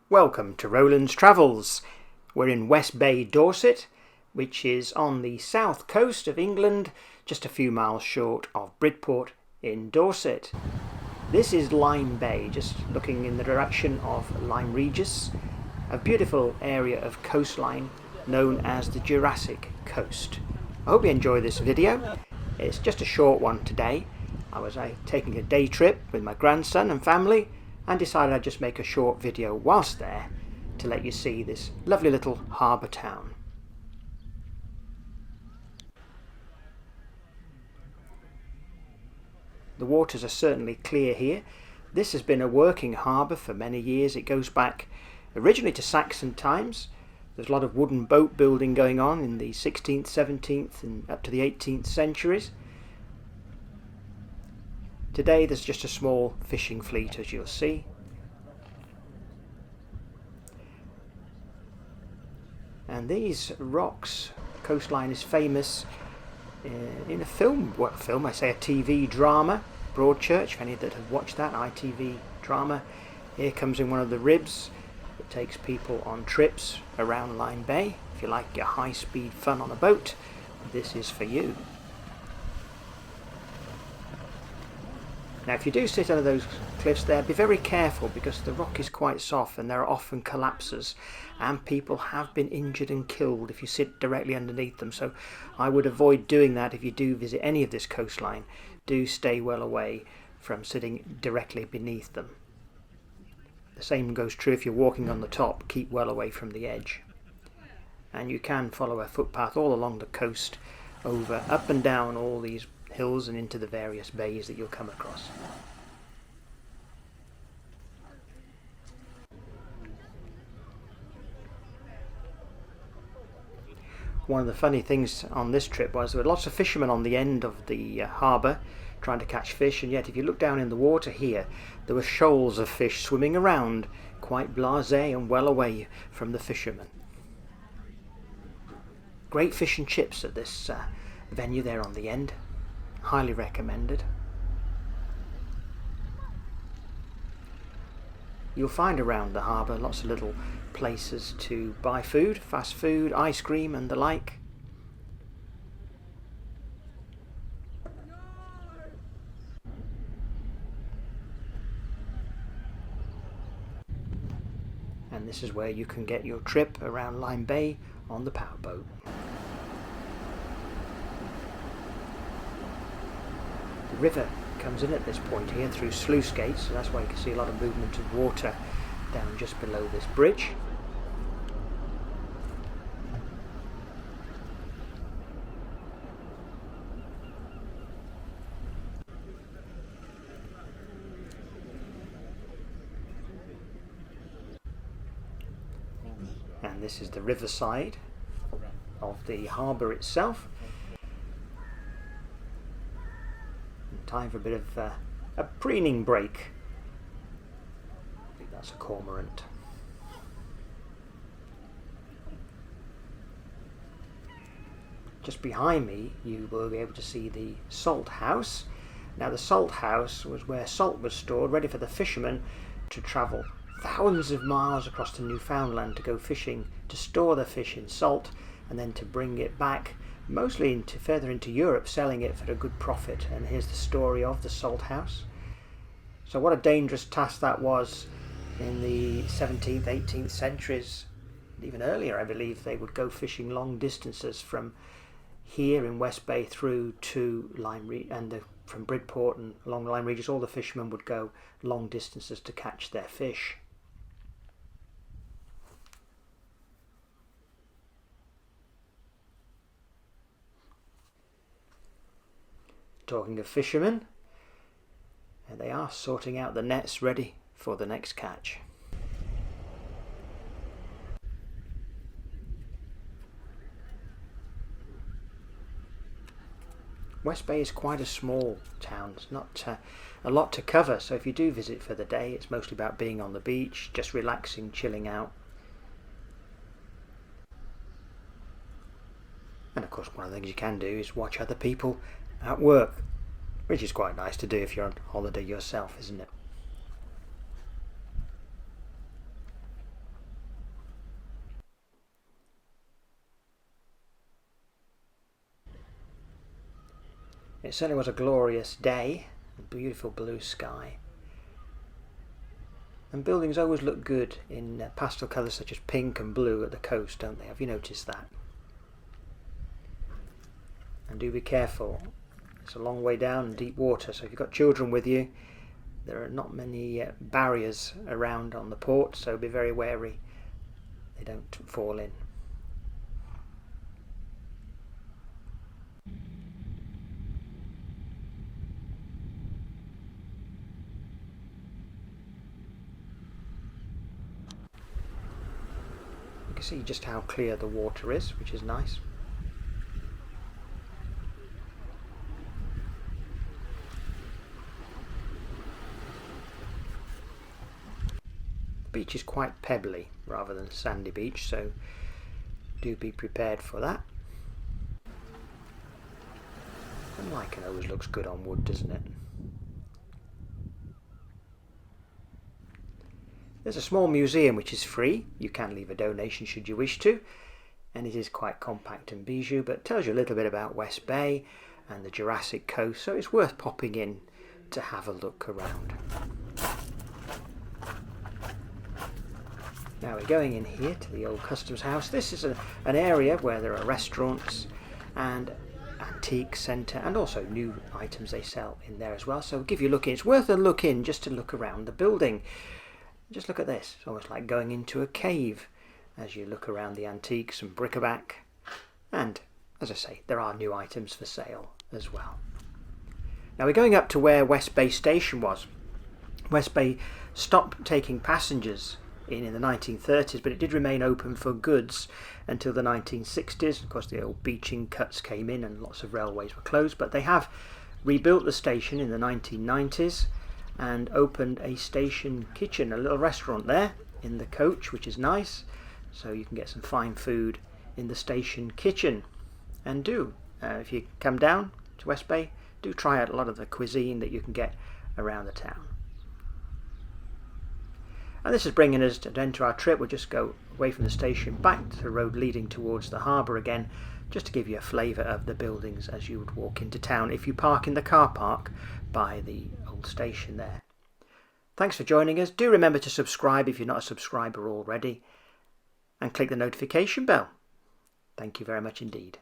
Welcome to Roland's Travels. We're in West Bay, Dorset, which is on the south coast of England, just a few miles short of Bridport in Dorset. This is Lyme Bay, just looking in the direction of Lyme Regis, a beautiful area of coastline known as the Jurassic Coast. I hope you enjoy this video. It's just a short one today. I was taking a day trip with my grandson and family and decided I'd just make a short video whilst there to let you see this lovely little harbour town. The waters are certainly clear here. This has been a working harbour for many years. It goes back originally to Saxon times. There's a lot of wooden boat building going on in the 16th, 17th and up to the 18th centuries. Today there's just a small fishing fleet, as you'll see. And these rocks, coastline is famous in a TV drama, Broadchurch, if any that have watched that ITV drama. Here comes in one of the ribs. It takes people on trips around Lyme Bay. If you like your high-speed fun on a boat, this is for you. Now if you do sit under those cliffs there, be very careful because the rock is quite soft and there are often collapses and people have been injured and killed if you sit directly underneath them. So I would avoid doing that if you do visit any of this coastline. Do stay well away from sitting directly beneath them. The same goes true if you're walking on the top. Keep well away from the edge. And you can follow a footpath all along the coast, over, up and down all these hills and into the various bays that you'll come across. One of the funny things on this trip was there were lots of fishermen on the end of the harbour trying to catch fish, and yet if you look down in the water here, there were shoals of fish swimming around, quite blasé and well away from the fishermen. Great fish and chips at this venue there on the end. Highly recommended. You'll find around the harbour lots of little places to buy food, fast food, ice cream and the like. And this is where you can get your trip around Lyme Bay on the powerboat. The river comes in at this point here through sluice gates, so that's why you can see a lot of movement of water down just below this bridge. And this is the riverside of the harbour itself. Time for a bit of a preening break. I think that's a cormorant. Just behind me you will be able to see the salt house. Now the salt house was where salt was stored, ready for the fishermen to travel thousands of miles across to Newfoundland to go fishing, to store the fish in salt and then to bring it back mostly further into Europe, selling it for a good profit. And here's the story of the salt house. So what a dangerous task that was in the 17th, 18th centuries. Even earlier, I believe, they would go fishing long distances from here in West Bay through to Lyme Regis, and from Bridport and along Lyme Regis, all the fishermen would go long distances to catch their fish. Talking of fishermen, and they are sorting out the nets ready for the next catch. West Bay is quite a small town. It's not a lot to cover, so if you do visit for the day, it's mostly about being on the beach, just relaxing, chilling out. And of course, one of the things you can do is watch other people at work, which is quite nice to do if you're on holiday yourself, isn't it? It certainly was a glorious day, a beautiful blue sky. And buildings always look good in pastel colours such as pink and blue at the coast, don't they? Have you noticed that? And do be careful. It's a long way down and deep water, so if you've got children with you, there are not many barriers around on the port, so be very wary they don't fall in. You can see just how clear the water is, which is nice. The beach is quite pebbly rather than sandy beach, so do be prepared for that. And lichen always looks good on wood, doesn't it? There's a small museum which is free. You can leave a donation should you wish to, and it is quite compact and bijou, but tells you a little bit about West Bay and the Jurassic Coast, so it's worth popping in to have a look around. Now we're going in here to the old customs house. This is an area where there are restaurants and antique centre, and also new items they sell in there as well, so give you a look in. It's worth a look in just to look around the building. Just look at this. It's almost like going into a cave as you look around the antiques and bric-a-brac. And, as I say, there are new items for sale as well. Now we're going up to where West Bay Station was. West Bay stopped taking passengers in the 1930s, but it did remain open for goods until the 1960s. Of course, the old beaching cuts came in and lots of railways were closed, but they have rebuilt the station in the 1990s and opened a station kitchen, a little restaurant there in the coach, which is nice, so you can get some fine food in the station kitchen. And if you come down to West Bay, do try out a lot of the cuisine that you can get around the town. And this is bringing us to the end of our trip. We'll just go away from the station back to the road leading towards the harbour again, just to give you a flavour of the buildings as you would walk into town if you park in the car park by the old station there. Thanks for joining us. Do remember to subscribe if you're not a subscriber already, and click the notification bell. Thank you very much indeed.